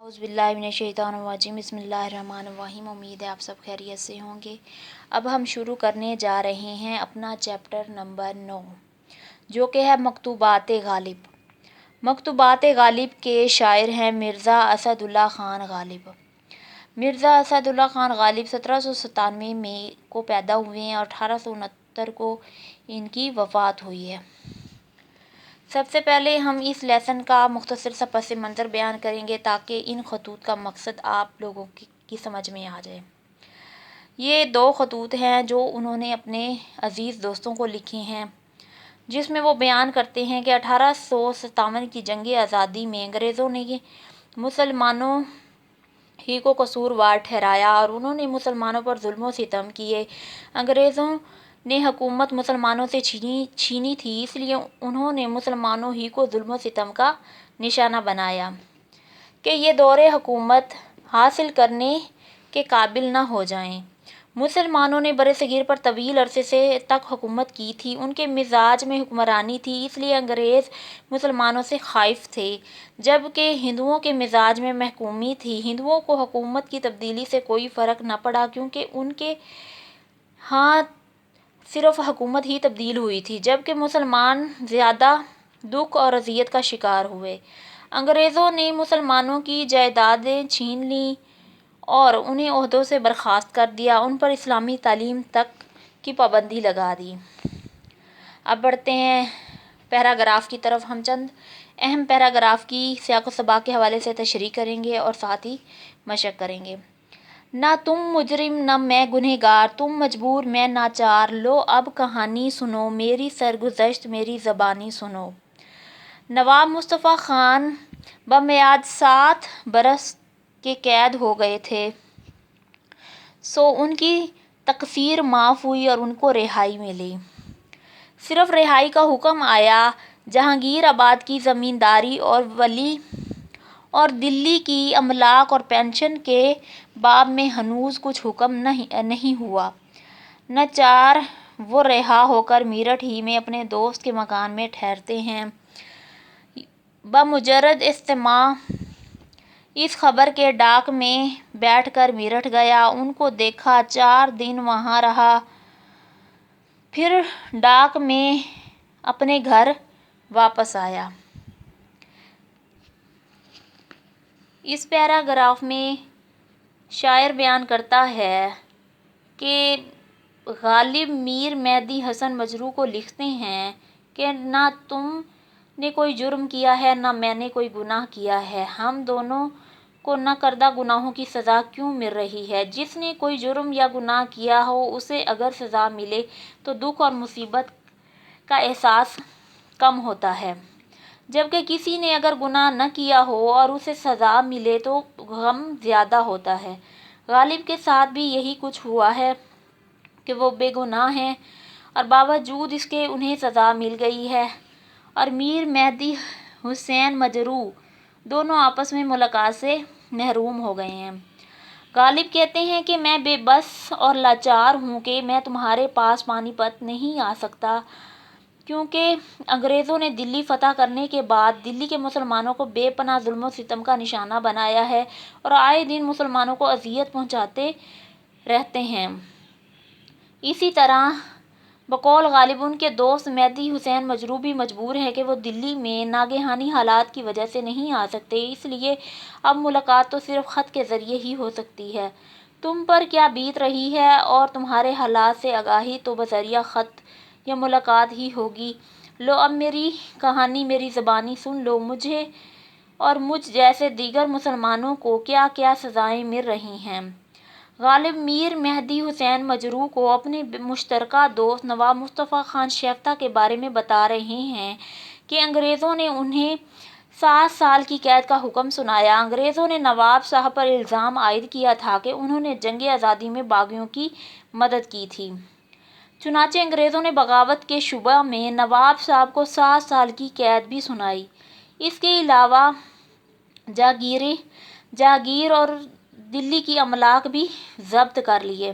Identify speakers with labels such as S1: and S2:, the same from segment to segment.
S1: औज़ु बिल्लाहि मिनश्शैतानिर्रजीम बिस्मिल्लाहिर्रहमानिर्रहीम। उम्मीद है आप सब खैरियत से होंगे। अब हम शुरू करने जा रहे हैं अपना चैप्टर नंबर 9, जो कि है मकतूबात गालिब। मकतूबात गालिब के शायर हैं मिर्ज़ा असदुल्ला ख़ान गालिब। मिर्ज़ा असदुल्ला ख़ान गालिब 1797 में को पैदा हुए हैं और 1869 को इनकी वफ़ात हुई है। सबसे पहले हम इस लेसन का मुख्तसर सा पस मंज़र बयान करेंगे ताकि इन खतूत का मकसद आप लोगों की समझ में आ जाए। ये 2 खतूत हैं जो उन्होंने अपने अज़ीज़ दोस्तों को लिखे हैं, जिसमें वो बयान करते हैं कि 1857 की जंग आज़ादी में अंग्रेज़ों ने मुसलमानों ही को कसूरवार ठहराया और उन्होंने मुसलमानों पर जुल्म सितम किए। अंग्रेज़ों ने हुकूमत मुसलमानों से छीनी थी, इसलिए उन्होंने मुसलमानों ही को जुल्म सितम का निशाना बनाया कि ये दौरे हुकूमत हासिल करने के काबिल न हो जाएं। मुसलमानों ने बरसगीर पर तवील अरसे से तक हुकूमत की थी, उनके मिजाज में हुक्मरानी थी, इसलिए अंग्रेज़ मुसलमानों से खाइफ थे, जबकि हिंदुओं के मिजाज में महकूमी थी। हिंदुओं को हुकूमत की तब्दीली से कोई फ़र्क न पड़ा, क्योंकि उनके हाँ सिर्फ हुकूमत ही तब्दील हुई थी, जबकि मुसलमान ज़्यादा दुख और अजियत का शिकार हुए। अंग्रेज़ों ने मुसलमानों की जायदादें छीन लीं और उन्हें ओहदों से बर्खास्त कर दिया, उन पर इस्लामी तालीम तक की पाबंदी लगा दी। अब बढ़ते हैं पैराग्राफ की तरफ। हम चंद अहम पैराग्राफ की सियाक़ व सबाक़ के हवाले से तशरीह करेंगे और साथ ही मशक करेंगे। ना तुम मुजरिम न मैं गुनहगार, तुम मजबूर मैं नाचार, लो अब कहानी सुनो मेरी सरगुज़श्त मेरी ज़बानी सुनो। नवाब मुस्तफ़ा ख़ान बमियाद 7 बरस के कैद हो गए थे, सो उनकी तकसीर माफ़ हुई और उनको रिहाई मिली। सिर्फ रिहाई का हुक्म आया। जहांगीर आबाद की ज़मींदारी और वली और दिल्ली की अमलाक और पेंशन के बाब में हनूज़ कुछ हुक्म नहीं हुआ। नाचार वो रिहा होकर मीरठ ही में अपने दोस्त के मकान में ठहरते हैं। बमुजर्रद इस्तिमा इस खबर के डाक में बैठकर मीरठ गया, उनको देखा, 4 दिन वहाँ रहा, फिर डाक में अपने घर वापस आया। इस पैराग्राफ में शायर बयान करता है कि गालिब मीर मेहदी हसन मजरू को लिखते हैं कि ना तुमने कोई जुर्म किया है ना मैंने कोई गुनाह किया है, हम दोनों को न करदा गुनाहों की सज़ा क्यों मिल रही है। जिसने कोई जुर्म या गुनाह किया हो उसे अगर सज़ा मिले तो दुख और मुसीबत का एहसास कम होता है, जबकि किसी ने अगर गुनाह न किया हो और उसे सज़ा मिले तो गम ज़्यादा होता है। गालिब के साथ भी यही कुछ हुआ है कि वो बेगुनाह हैं और बावजूद इसके उन्हें सज़ा मिल गई है, और मीर मेहदी हुसैन मजरू दोनों आपस में मुलाकात से महरूम हो गए हैं। गालिब कहते हैं कि मैं बेबस और लाचार हूँ कि मैं तुम्हारे पास पानीपत नहीं आ सकता, क्योंकि अंग्रेज़ों ने दिल्ली फ़तह करने के बाद दिल्ली के मुसलमानों को बेपनाह जुल्म सितम का निशाना बनाया है और आए दिन मुसलमानों को अजियत पहुँचाते रहते हैं। इसी तरह बकौल गालिब उनके दोस्त मेहदी हुसैन मजरू भी मजबूर हैं कि वो दिल्ली में नागहानी हालात की वजह से नहीं आ सकते, इसलिए अब मुलाकात तो सिर्फ ख़त के ज़रिए ही हो सकती है। तुम पर क्या बीत रही है और तुम्हारे हालात से आगाही तो बज़रिया ख़त या मुलाकात ही होगी। लो अब मेरी कहानी मेरी ज़बानी सुन लो, मुझे और मुझ जैसे दीगर मुसलमानों को क्या क्या सज़ाएँ मिल रही हैं। गालिब मीर मेहदी हुसैन मजरू को अपने मुश्तरका दोस्त नवाब मुस्तफ़ा ख़ान शेफ्ता के बारे में बता रहे हैं कि अंग्रेज़ों ने उन्हें 7 साल की कैद का हुक्म सुनाया। अंग्रेज़ों ने नवाब साहब पर इल्ज़ाम आयद किया था कि उन्होंने जंग आज़ादी में बागियों की मदद की थी। चुनांचे अंग्रेज़ों ने बगावत के शुबा में नवाब साहब को 7 साल की कैद भी सुनाई। इसके अलावा जागीर और दिल्ली की अमलाक भी जब्त कर लिए।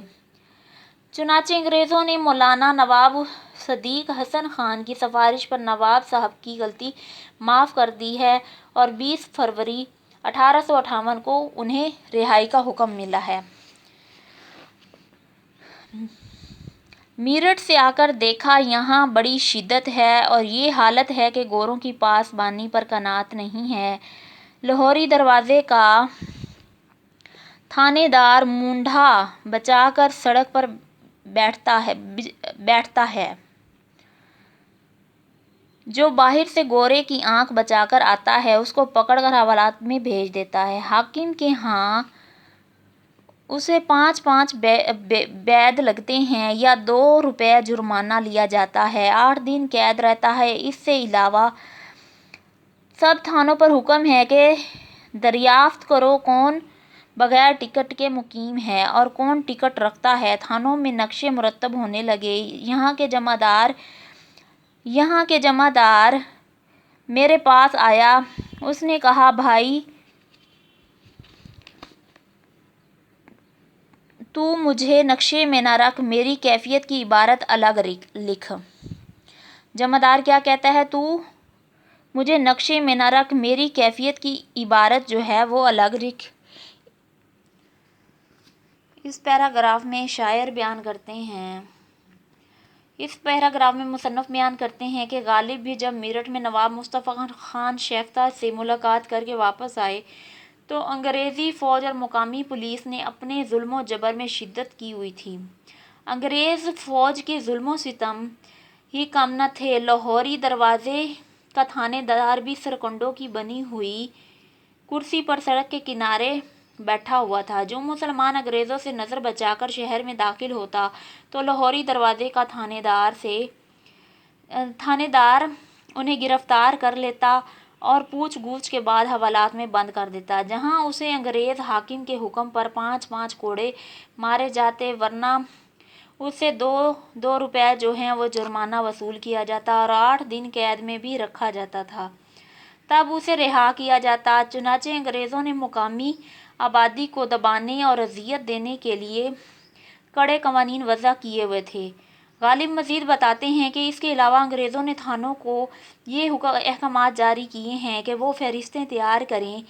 S1: चुनांचे अंग्रेज़ों ने मौलाना नवाब सदीक हसन ख़ान की सिफारिश पर नवाब साहब की गलती माफ़ कर दी है और 20 फरवरी 1858 को उन्हें रिहाई का हुक्म मिला है। मीरठ से आकर देखा यहाँ बड़ी शिद्दत है और ये हालत है कि गोरों की पासबानी पर कनात नहीं है। लाहौरी दरवाजे का थानेदार मूंढा बचाकर सड़क पर बैठता है। जो बाहर से गोरे की आंख बचाकर आता है उसको पकड़कर हवालात में भेज देता है। हाकिम के यहाँ उसे 5-5 बैद लगते हैं या 2 रुपये जुर्माना लिया जाता है। 8 दिन कैद रहता है। इससे अलावा सब थानों पर हुक्म है कि दरियाफ्त करो कौन बगैर टिकट के मुकीम है और कौन टिकट रखता है। थानों में नक्शे मुरतब होने लगे। यहाँ के जमादार मेरे पास आया। उसने कहा, भाई तू मुझे नक्शे में न रख, मेरी कैफियत की इबारत अलग लिख। जमादार क्या कहता है, तू मुझे नक्शे में न रख, मेरी कैफियत की इबारत जो है वो अलग लिख। इस पैराग्राफ में शायर बयान करते हैं, इस पैराग्राफ में मुसन्नफ़ बयान करते हैं कि गालिब भी जब मेरठ में नवाब मुस्तफ़ा खान शेफ्ता से मुलाकात करके वापस आए तो अंग्रेज़ी फ़ौज और मुकामी पुलिस ने अपने जुल्म व जबर में शिद्दत की हुई थी। अंग्रेज़ फ़ौज के जुल्म सितम ही कम न थे। लाहौरी दरवाज़े का थानेदार भी सरकंडों की बनी हुई कुर्सी पर सड़क के किनारे बैठा हुआ था। जो मुसलमान अंग्रेज़ों से नज़र बचाकर शहर में दाखिल होता तो लाहौरी दरवाज़े का थानेदार उन्हें गिरफ्तार कर लेता और पूछ गूछ के बाद हवालात में बंद कर देता, जहां उसे अंग्रेज़ हाकिम के हुक्म पर 5-5 कोड़े मारे जाते, वरना उससे 2 रुपये जो हैं वो जुर्माना वसूल किया जाता और 8 दिन कैद में भी रखा जाता था। तब उसे रिहा किया जाता। चुनाचे अंग्रेज़ों ने मुकामी आबादी को दबाने और अजियत देने के लिए कड़े कवानीन वज़ा किए हुए थे। गालिब मज़ीद बताते हैं कि इसके अलावा अंग्रेज़ों ने थानों को ये अहकामात जारी किए हैं कि वो फहरिस्तें तैयार करें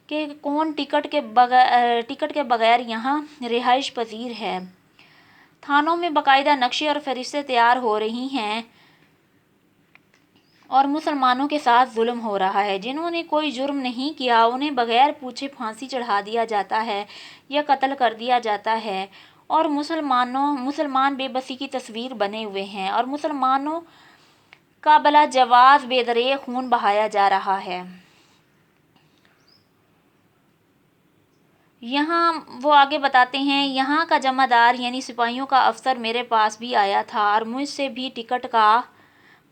S1: कि कौन टिकट के बगैर यहाँ रिहाइश पजीर है। थानों में बाकायदा नक्शे और फहरिस्तें तैयार हो रही हैं और मुसलमानों के साथ जुल्म हो रहा है। जिन्होंने कोई जुर्म नहीं किया उन्हें बगैर पूछे फांसी चढ़ा दिया जाता है या कत्ल कर दिया जाता है और मुसलमान बेबसी की तस्वीर बने हुए हैं और मुसलमानों का बला जवाज बेदरे खून बहाया जा रहा है। यहाँ वो आगे बताते हैं, यहाँ का जमादार यानी सिपाहियों का अफसर मेरे पास भी आया था और मुझसे भी टिकट का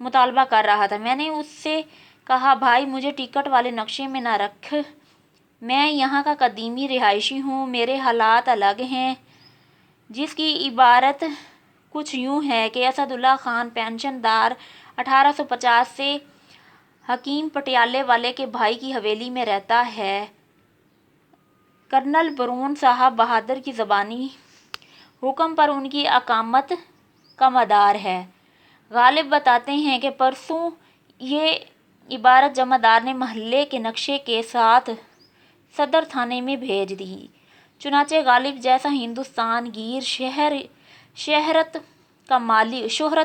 S1: मुतालबा कर रहा था। मैंने उससे कहा, भाई मुझे टिकट वाले नक्शे में ना रख, मैं यहाँ का कदीमी रिहायशी हूँ, मेरे हालात अलग हैं। जिसकी इबारत कुछ यूँ है कि असदुल्ला खान पेंशनदार 1850 से हकीम पटियाले वाले के भाई की हवेली में रहता है। कर्नल बरून साहब बहादुर की ज़बानी हुक्म पर उनकी अकामत का मदार है। गालिब बताते हैं कि परसों ये इबारत जमादार ने महल्ले के नक्शे के साथ सदर थाने में भेज दी। चुनाचे गालिब जैसा हिंदुस्तान गिर शोहरत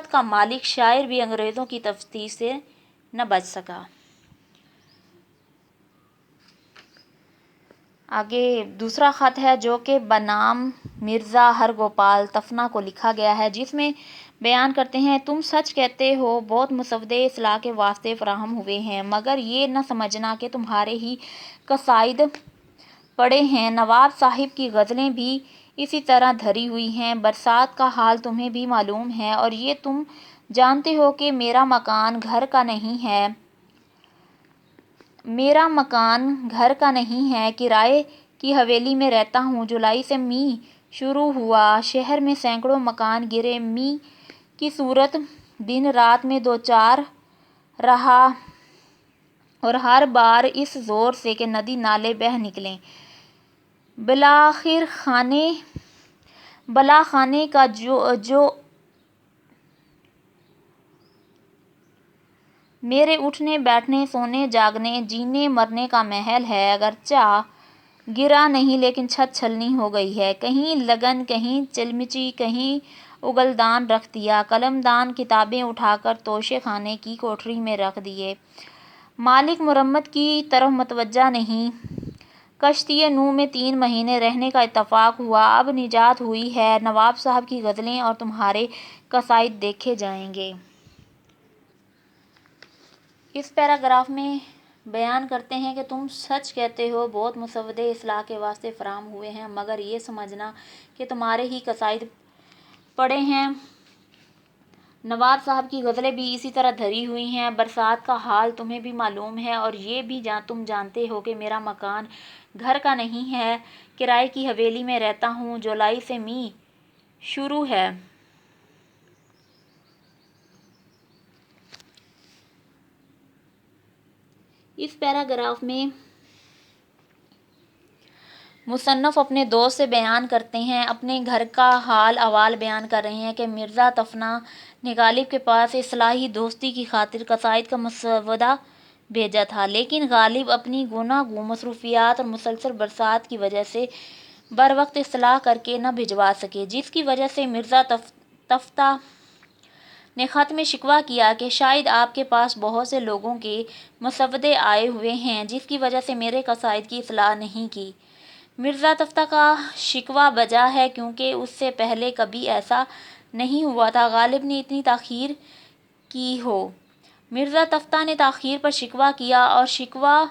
S1: का मालिक शायर भी अंग्रेज़ों की तफ्तीश से न बच सका। आगे दूसरा ख़त है जो कि बनाम मिर्ज़ा हरगोपाल तफना को लिखा गया है, जिसमें बयान करते हैं, तुम सच कहते हो, बहुत मुसवदे इस्लाह के वास्ते फराहम हुए हैं, मगर ये न समझना कि तुम्हारे ही कसाइद पड़े हैं। नवाब साहिब की गज़लें भी इसी तरह धरी हुई हैं। बरसात का हाल तुम्हें भी मालूम है और ये तुम जानते हो कि मेरा मकान घर का नहीं है, किराए की हवेली में रहता हूँ। जुलाई से मींह शुरू हुआ, शहर में सैकड़ों मकान गिरे। मींह की सूरत दिन रात में 2-4 रहा और हर बार इस ज़ोर से कि नदी नाले बह निकले। बला खाने का میرے اٹھنے بیٹھنے سونے جاگنے جینے مرنے کا محل ہے، اگرچہ گرا نہیں لیکن چھت چھلنی ہو گئی ہے، کہیں لگن کہیں چلمچی کہیں اگلدان رکھ دیا، قلم دان کتابیں اٹھا کر توشے خانے کی کوٹری میں رکھ دیے، مالک مرمت کی طرف متوجہ نہیں۔ کشتی نوح میں 3 مہینے رہنے کا اتفاق ہوا، اب نجات ہوئی ہے، نواب صاحب کی غزلیں اور تمہارے قصائد دیکھے جائیں گے۔ اس پیراگراف میں بیان کرتے ہیں کہ تم سچ کہتے ہو، بہت مسودے اصلاح کے واسطے فراہم ہوئے ہیں، مگر یہ سمجھنا کہ تمہارے ہی قصائد پڑے ہیں۔ نواب صاحب کی غزلیں بھی اسی طرح دھری ہوئی ہیں۔ برسات کا حال تمہیں بھی معلوم ہے، اور یہ بھی تم جانتے ہو کہ میرا مکان گھر کا نہیں ہے، کرائے کی حویلی میں رہتا ہوں۔ جولائی سے می شروع ہے۔ اس پیراگراف میں مصنف اپنے دوست سے بیان کرتے ہیں، اپنے گھر کا حال احوال بیان کر رہے ہیں کہ مرزا تفنا نے غالب کے پاس اصلاحی دوستی کی خاطر قصائد کا مسودہ بھیجا تھا، لیکن غالب اپنی گوناگوں مصروفیات اور مسلسل برسات کی وجہ سے بروقت اصلاح کر کے نہ بھجوا سکے، جس کی وجہ سے مرزا تفتہ نے خط میں شکوہ کیا کہ شاید آپ کے پاس بہت سے لوگوں کے مسودے آئے ہوئے ہیں، جس کی وجہ سے میرے قصائد کی اصلاح نہیں کی۔ مرزا تفتہ کا شکوہ بجا ہے کیونکہ اس سے پہلے کبھی ایسا نہیں ہوا تھا غالب نے اتنی تاخیر کی ہو۔ مرزا تفتہ نے تاخیر پر شکوہ کیا، اور شکوہ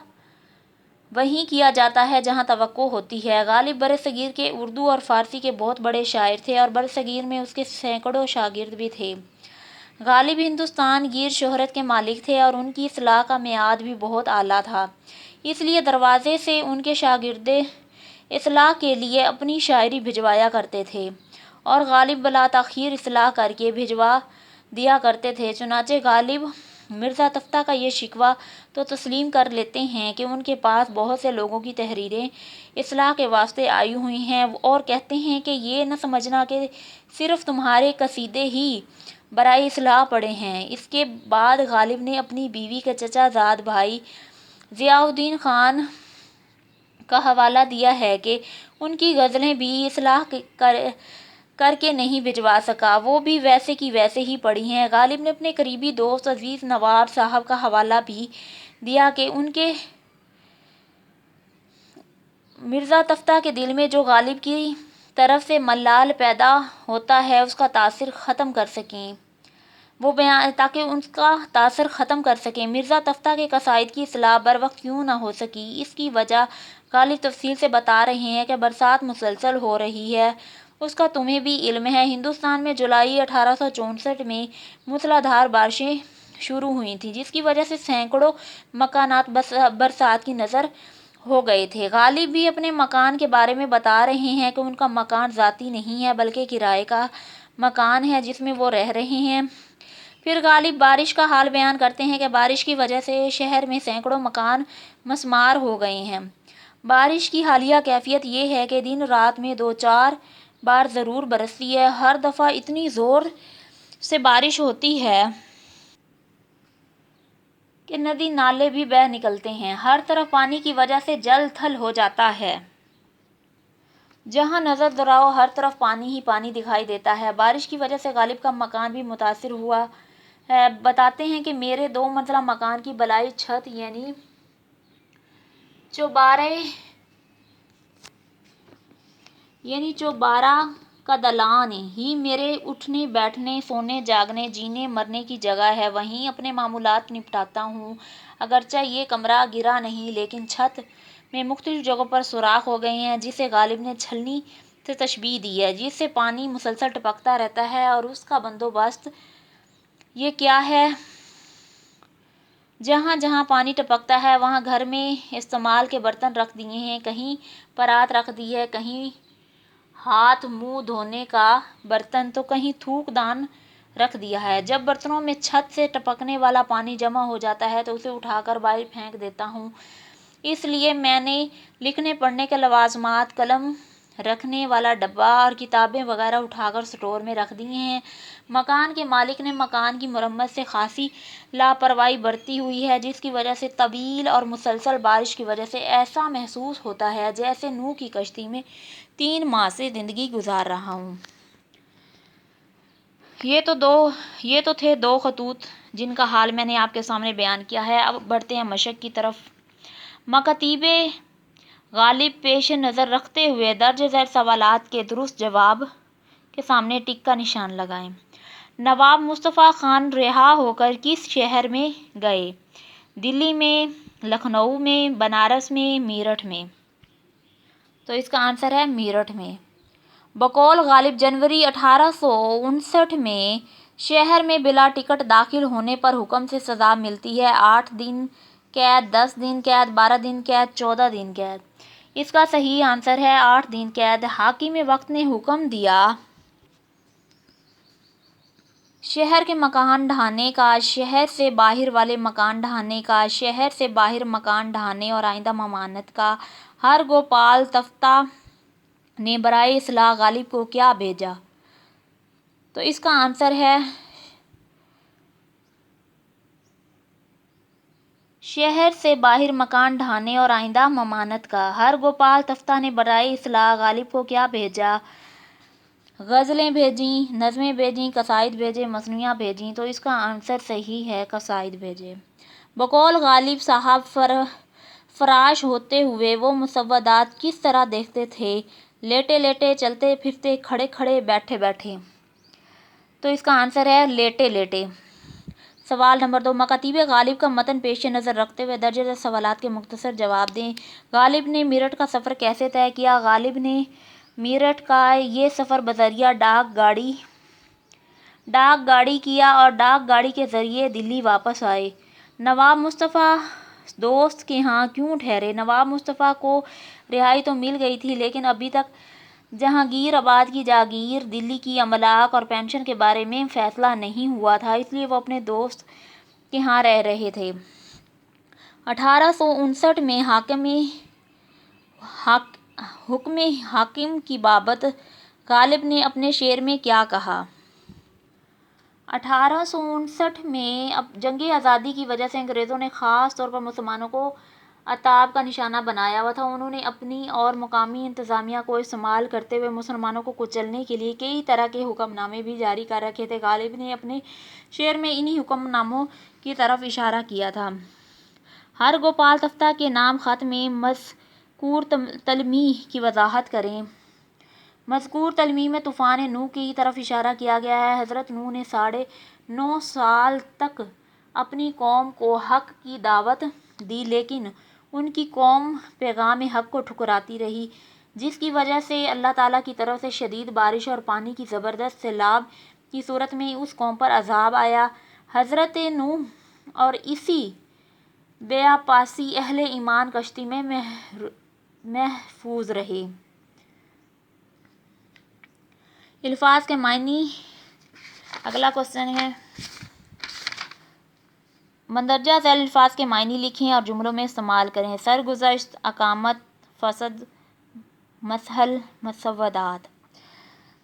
S1: وہیں کیا جاتا ہے جہاں توقع ہوتی ہے۔ غالب برصغیر کے اردو اور فارسی کے بہت بڑے شاعر تھے، اور برصغیر میں اس کے سینکڑوں شاگرد بھی تھے۔ غالب ہندوستان گیر شہرت کے مالک تھے، اور ان کی اصلاح کا معیار بھی بہت اعلیٰ تھا، اس لیے دروازے سے ان کے شاگرد اصلاح کے لیے اپنی شاعری بھجوایا کرتے تھے، اور غالب بلا تاخیر اصلاح کر کے بھجوا دیا کرتے تھے۔ چنانچہ غالب مرزا تفتہ کا یہ شکوہ تو تسلیم کر لیتے ہیں کہ ان کے پاس بہت سے لوگوں کی تحریریں اصلاح کے واسطے آئی ہوئی ہیں، اور کہتے ہیں کہ یہ نہ سمجھنا کہ صرف تمہارے قصیدے ہی برائے اصلاح پڑے ہیں۔ اس کے بعد غالب نے اپنی بیوی کے چچا زاد بھائی ضیاء الدین خان کا حوالہ دیا ہے کہ ان کی غزلیں بھی اصلاح کر کے نہیں بھجوا سکا، وہ بھی ویسے کی ویسے ہی پڑی ہیں۔ غالب نے اپنے قریبی دوست عزیز نواب صاحب کا حوالہ بھی دیا کہ ان کے مرزا تفتہ کے دل میں جو غالب کی طرف سے ملال پیدا ہوتا ہے اس کا تاثر ختم کر سکیں، تاکہ اس کا تاثر ختم کر سکیں۔ مرزا تفتہ کے قصائد کی اصلاح بروقت کیوں نہ ہو سکی، اس کی وجہ غالب تفصیل سے بتا رہے ہیں کہ برسات مسلسل ہو رہی ہے، اس کا تمہیں بھی علم ہے۔ ہندوستان میں جولائی 1864 میں موسلا دھار بارشیں شروع ہوئی تھیں، جس کی وجہ سے سینکڑوں مکانات برسات کی نذر ہو گئے تھے۔ غالب بھی اپنے مکان کے بارے میں بتا رہے ہیں کہ ان کا مکان ذاتی نہیں ہے بلکہ کرائے کا مکان ہے جس میں وہ رہ رہے ہیں۔ پھر غالب بارش کا حال بیان کرتے ہیں کہ بارش کی وجہ سے شہر میں سینکڑوں مکان مسمار ہو گئے ہیں۔ بارش کی حالیہ کیفیت یہ ہے کہ دن رات میں 2-4 بار ضرور برستی ہے، ہر دفعہ اتنی زور سے بارش ہوتی ہے کہ ندی نالے بھی بہہ نکلتے ہیں، ہر طرف پانی کی وجہ سے جل تھل ہو جاتا ہے، جہاں نظر دوڑاؤ ہر طرف پانی ہی پانی دکھائی دیتا ہے۔ بارش کی وجہ سے غالب کا مکان بھی متاثر ہوا ہے۔ بتاتے ہیں کہ میرے 2 منزلہ مکان کی بالائی چھت یعنی چوبارہ کا دالان ہی میرے اٹھنے بیٹھنے سونے جاگنے جینے مرنے کی جگہ ہے، وہیں اپنے معمولات نپٹاتا ہوں۔ اگرچہ یہ کمرہ گرا نہیں لیکن چھت میں مختلف جگہوں پر سوراخ ہو گئے ہیں، جسے غالب نے چھلنی سے تشبیہ دی ہے، جس سے پانی مسلسل ٹپکتا رہتا ہے، اور اس کا بندوبست یہ کیا ہے جہاں جہاں پانی ٹپکتا ہے وہاں گھر میں استعمال کے برتن رکھ دیے ہیں، کہیں پرات رکھ دی ہے، کہیں ہاتھ منہ دھونے کا برتن تو کہیں تھوک دان رکھ دیا ہے۔ جب برتنوں میں چھت سے ٹپکنے والا پانی جمع ہو جاتا ہے تو اسے اٹھا کر باہر پھینک دیتا ہوں، اس لیے میں نے لکھنے پڑھنے کے لوازمات قلم رکھنے والا ڈبہ اور کتابیں وغیرہ اٹھا کر سٹور میں رکھ دیے ہیں۔ مکان کے مالک نے مکان کی مرمت سے خاصی لاپرواہی برتی ہوئی ہے، جس کی وجہ سے طویل اور مسلسل بارش کی وجہ سے ایسا محسوس ہوتا ہے جیسے نوح کی کشتی میں 3 ماہ سے زندگی گزار رہا ہوں۔ یہ تو تھے 2 خطوط جن کا حال میں نے آپ کے سامنے بیان کیا ہے۔ اب بڑھتے ہیں مشق کی طرف۔ مکاتیب غالب پیش نظر رکھتے ہوئے درج ذیل سوالات کے درست جواب کے سامنے ٹک کا نشان لگائیں۔ نواب مصطفیٰ خان رہا ہو کر کس شہر میں گئے؟ دلی میں، لکھنؤ میں، بنارس میں، میرٹھ میں؟ تو اس کا آنسر ہے میرٹھ میں۔ بقول غالب جنوری 1859 میں شہر میں بلا ٹکٹ داخل ہونے پر حکم سے سزا ملتی ہے 8 دن قید، 10 دن قید، 12 دن قید، 14 دن قید۔ اس کا صحیح آنسر ہے 8 دن قید۔ حاکم وقت نے حکم دیا شہر کے مکان ڈھانے کا، شہر سے باہر والے مکان ڈھانے کا، شہر سے باہر مکان ڈھانے اور آئندہ ممانعت کا۔ ہر گوپال تفتہ نے برائے اصلاح غالب کو کیا بھیجا؟ تو اس کا آنسر ہے شہر سے باہر مکان ڈھانے اور آئندہ ممانعت کا۔ ہر گوپال تفتہ نے برائے اصلاح غالب کو کیا بھیجا؟ غزلیں بھیجیں، نظمیں بھیجیں، قصائد بھیجے، مثنویاں بھیجیں؟ تو اس کا آنسر صحیح ہے قصائد بھیجے۔ بقول غالب صاحب فراش ہوتے ہوئے وہ مسودات کس طرح دیکھتے تھے؟ لیٹے لیٹے، چلتے پھرتے، کھڑے کھڑے، بیٹھے بیٹھے؟ تو اس کا آنسر ہے لیٹے لیٹے۔ سوال نمبر 2، مکاتیب غالب کا متن پیش نظر رکھتے ہوئے درج ذیل سوالات کے مختصر جواب دیں۔ غالب نے میرٹھ کا سفر کیسے طے کیا؟ غالب نے میرٹھ کا یہ سفر بذریعہ ڈاک گاڑی کیا اور ڈاک گاڑی کے ذریعے دلی واپس آئے۔ نواب مصطفیٰ دوست کے ہاں کیوں ٹھہرے؟ نواب مصطفیٰ کو رہائی تو مل گئی تھی، لیکن ابھی تک جہانگیر آباد کی جاگیر، دلی کی املاک اور پنشن کے بارے میں فیصلہ نہیں ہوا تھا، اس لیے وہ اپنے دوست کے ہاں رہ رہے تھے۔ 1859 میں حکم حاکم کی بابت غالب نے اپنے شعر میں کیا کہا؟ 1859 میں جنگ آزادی کی وجہ سے انگریزوں نے خاص طور پر مسلمانوں کو عذاب کا نشانہ بنایا ہوا تھا۔ انہوں نے اپنی اور مقامی انتظامیہ کو استعمال کرتے ہوئے مسلمانوں کو کچلنے کے لیے کئی طرح کے حکم نامے بھی جاری کر رکھے تھے۔ غالب نے اپنے شعر میں انہی حکم ناموں کی طرف اشارہ کیا تھا۔ ہر گوپال تفتہ کے نام خط میں مذکور تلمیح کی وضاحت کریں۔ مذکور تلمیح میں طوفان نوح کی طرف اشارہ کیا گیا ہے۔ حضرت نوح نے 9.5 سال تک اپنی قوم کو حق کی دعوت دی، لیکن ان کی قوم پیغام حق کو ٹھکراتی رہی، جس کی وجہ سے اللہ تعالیٰ کی طرف سے شدید بارش اور پانی کی زبردست سیلاب کی صورت میں اس قوم پر عذاب آیا۔ حضرت نوح اور اسی بیاباسی اہل ایمان کشتی میں محفوظ رہے۔ الفاظ کے معنی۔ اگلا کوسچن ہے، مندرجہ ذیل الفاظ کے معنی لکھیں اور جملوں میں استعمال کریں۔ سرگزشت، اقامت، فسد، مسحل، مسودات۔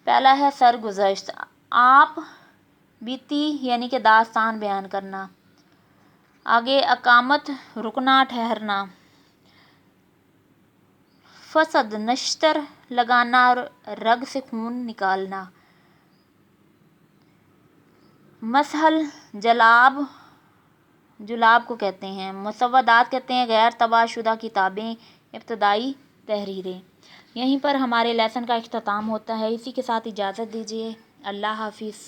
S1: پہلا ہے سرگزشت، آپ بیتی یعنی کہ داستان بیان کرنا۔ آگے اقامت، رکنا، ٹھہرنا۔ فسد، نشتر لگانا، رگ سے خون نکالنا۔ مسحل، جلاب کو کہتے ہیں۔ مسودات کہتے ہیں غیر طبع شدہ کتابیں، ابتدائی تحریریں۔ یہیں پر ہمارے لیسن کا اختتام ہوتا ہے۔ اسی کے ساتھ اجازت دیجیے۔ اللہ حافظ۔